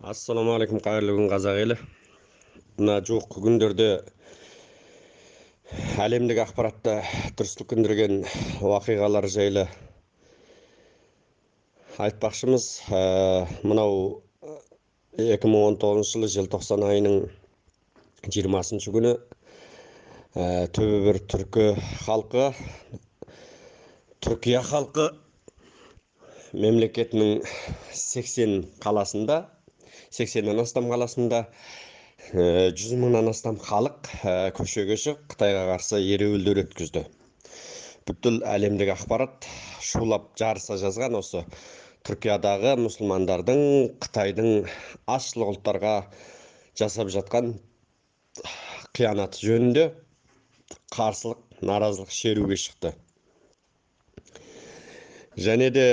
Ассаламу алейкум, қайырлы күн қазақ елі. Мына жуық күндерде әлемдік ақпаратта дүрсіл күндірген уақиғалар жайлы айтпақшымыз. Мынау 2019 жылы желтоқсан айының 20 күні түбі бір түркі халқы, Түркия халқы мемлекетінің 80 қаласында, 80-нен астам қаласында 100 мыңнан астам халық көшеге шығып Қытайға қарсы ереуілдер өткізді. Бүткіл әлемдік ақпарат шулап жарыса жазған осы Түркиядағы мұсылмандардың Қытайдың азшылық ұлттарға жасап жатқан қиянаты жөнінде қарсылық, наразылық шеруге шықты. Және де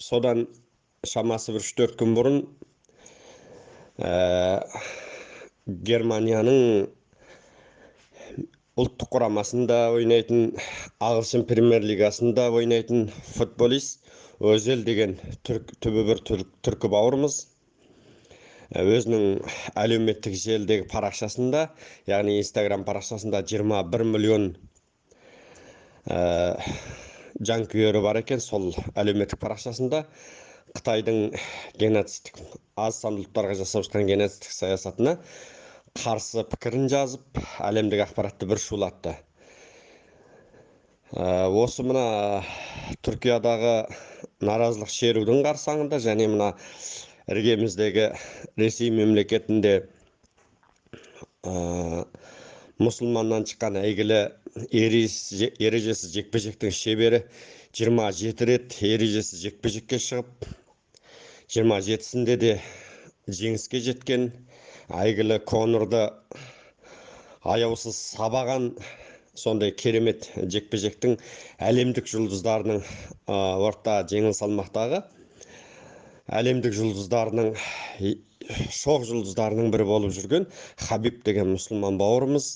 содан шамасы бір 3-4 күн бұрын Германияның ұлттық құрамасында ойнайтын, ағылшын премьер-лигасында ойнайтын футболист Өзел деген түбі бір түркі бауырымыз өзінің әлеуметтік желідегі парақшасында, яғни Instagram парақшасында 21 миллион жанкүйері бар екен. Сол әлеуметтік парақшасында Қытайдың геноцидтік, аз санды ұлттарға жасап жатқан геноцидтік саясатына қарсы пікірін жазып, әлемдік ақпаратты бір шулатты. Осы мына Түркиядағы наразылық шерудің қарсаңында және мына іргеміздегі Ресей мемлекетінде мұсылманнан шыққан әйгілі ережесіз жекпе-жектің шебері 27 рет ережесіз жекпе-жекке шығып, 27-сінде де жеңіске жеткен, әйгілі Конорды аяусыз сабаған сондай керемет жекпе-жектің әлемдік жұлдыздарының орта жеңіл салмақтағы әлемдік жұлдыздарының шоқ жұлдыздарының бірі болып жүрген Хабиб деген мұсылман бауырымыз,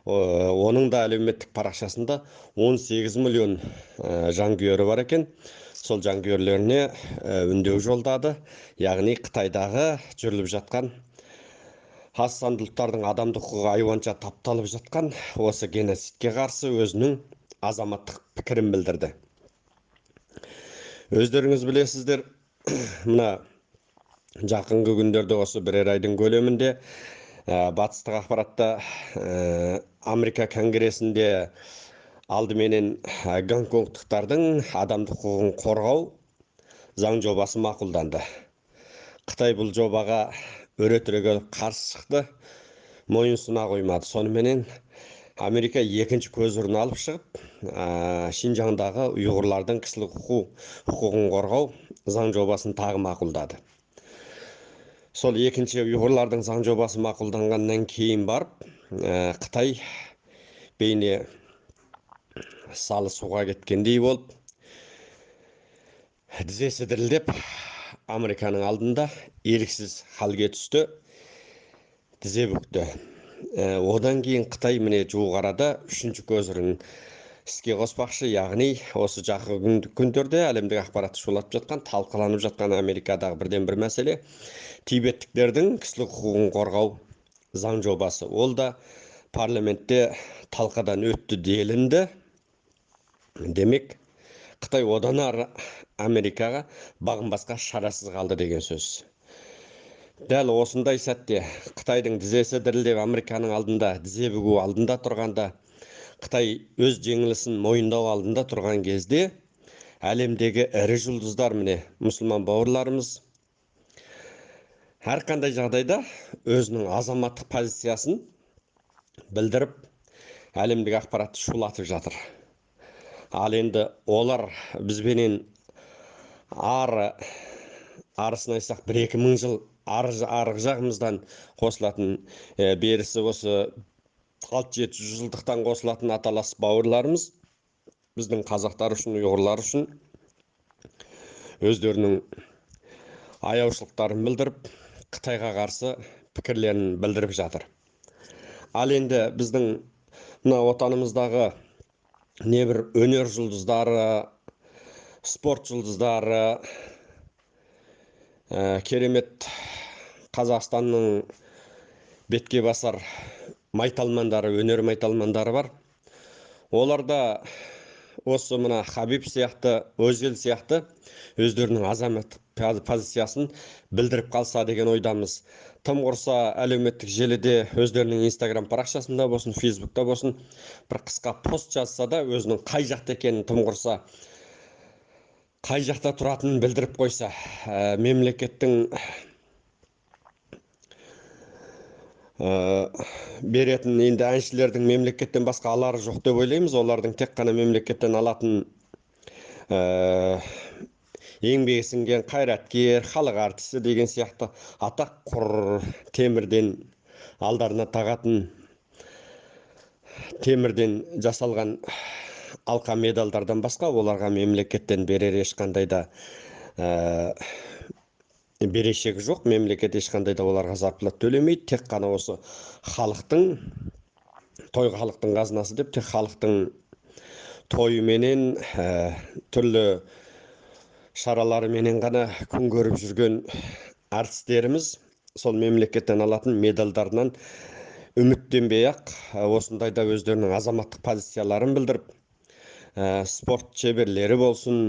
оның да әлеуметтік парақшасында 18 миллион жанкүйері бар екен. Сол жанкүйерлеріне үндеу жолдады. Яғни Қытайдағы жүріліп жатқан аз санды ұлттардың адамдық құқығы айуанша тапталып жатқан осы геноцидке қарсы өзінің азаматтық пікірін білдірді. Өздеріңіз білесіздер, мына жақынғы күндерде осы бірер айдың көлемінде батыстық ақпаратта Америка конгресінде алдыменен гонконгтықтардың адамдық құқығын қорғау заң жобасы мақұлданды. Қытай бұл жобаға өре-түрегеліп қарсы шықты, мойынсұна қоймады. Соныменен Америка екінші көзірін алып шығып, Шинжаңдағы ұйғырлардың кісілік құқығын қорғау заң жобасын тағы мақұлдады. Сол екінші ұйғырлардың заң жобасы мақұлданғаннан кейін барып, Қытай бейне салы суға кеткендей болып, тізесі дірілдеп, Американың алдында еріксіз халге түсті, тізе бүкті. Одан кейін Қытай міне жуық арада үшінші көзірін іске қоспақшы, яғни осы жақын күндерде әлемдік ақпаратты шулатып жатқан, талқыланып жатқан Америкадағы бірден бір мәселе тибеттіктердің кісілік құқығын қорғау заң жобасы. Ол да парламентте талқыдан өтті делінді. Демек, Қытай одан ары Америкаға бағынбасқа шарасыз қалды деген сөз. Дәл осындай сәтте Қытайдың тізесі дірілдеп Американың алдында, тізе бүгу алдында тұрғанда, Қытай өз жеңілісін мойындау алдында тұрған кезде, әлемдегі ірі жұлдыздар міне мұсылман бауырларымыз әрқандай жағдайда өзінің азаматтық позициясын білдіріп, әлемдік ақпаратты шулатып жатыр. Ал енді олар бізбенен арысын айтсақ 1-2 мың жыл арғы жағымыздан қосылатын, берісі осы 600-700 жылдықтан қосылатын аталас бауырларымыз, біздің қазақтар үшін, ұйғырлар үшін өздерінің аяушылықтарын білдіріп, Қытайға қарсы пікірлерін білдіріп жатыр. Ал енді біздің мына отанымыздағы небір өнер жұлдыздары, спорт жұлдыздары, Керемет Қазақстанның бетке басар майталмандары, өнер майталмандары бар. Оларда осы мына Хабиб сияқты, Өзел сияқты өздерінің азаматтық позициясын білдіріп қалса деген ойдамыз. Тым құрса әлеуметтік желіде өздерінің Инстаграм парақшасында болсын, Фейсбукта болсын, бір қысқа пост жазса да, өзінің қай жақта екенін тым құрса, қай жақта тұратынын білдіріп қойса, мемлекеттің беретін, енді әншілердің мемлекеттен басқа алары жоқ деп ойлаймыз. Олардың тек қана мемлекеттен алатын еңбегі сіңген қайраткер, халық артисі деген сияқты атақ құр темірден алдарына тағатын темірден жасалған алқа медалдардан басқа оларға мемлекеттен берер ешқандай да берешегі жоқ. Мемлекет ешқандай да оларға зарплата төлемейді. Тек қана осы халықтың, той халықтың қазынасы деп, тек халықтың тойыменен, түрлі шараларыменен ғана күн көріп жүрген артистеріміз сол мемлекеттен алатын медалдарынан үміттенбей-ақ осындайда өздерінің азаматтық позицияларын білдіріп, спорт шеберлері болсын,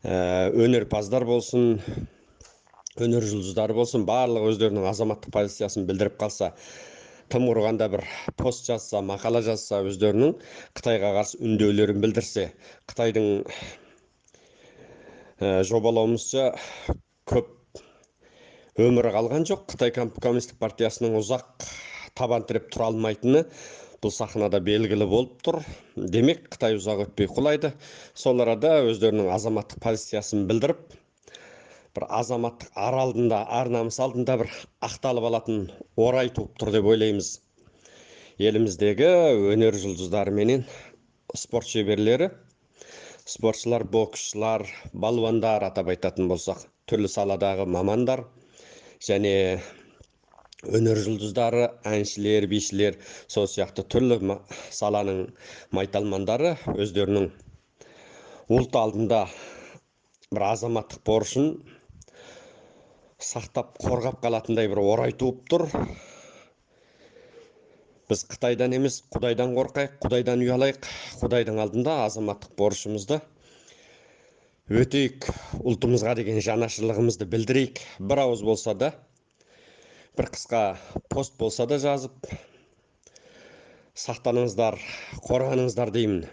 өнерпаздар болсын, өнер жұлдыздары болсын, барлығы өздерінің азаматтық позициясын білдіріп қалса, тым құрғанда бір пост жазса, мақала жазса, өздерінің Қытайға қарсы үндеулерін білдірсе, Қытайдың жобалауымызша көп өмірі қалған жоқ. Қытай Коммунистік партиясының ұзақ табан тіреп тұра алмайтыны бұл сахнада белгілі болып тұр. Демек, Қытай ұзақ өтпей құлайды. Сол арада өздерінің азаматтық позициясын білдіріп, бір азаматтық ар алдында, ар намыс алдында бір ақталып алатын орай туып тұр деп ойлаймыз. Еліміздегі өнер жұлдыздары менен спорт шеберлері, спортшылар, боксшылар, балуандар атап айтатын болсақ, түрлі саладағы мамандар және өнер жұлдыздары, әншілер, бишілер, сол сияқты түрлі саланың майталмандары өздерінің ұлт алдында бір азаматтық борышын сақтап, қорғап қалатындай бір орай туып тұр. Біз Қытайдан емес, Құдайдан қорқайық, Құдайдан ұялайық. Құдайдың алдында азаматтық борышымызды өтейік, ұлтымызға деген жанашырлығымызды білдірейік. Бір ауыз болса да, бір қысқа пост болса да жазып, сақтаныңыздар, қорғаныңыздар деймін.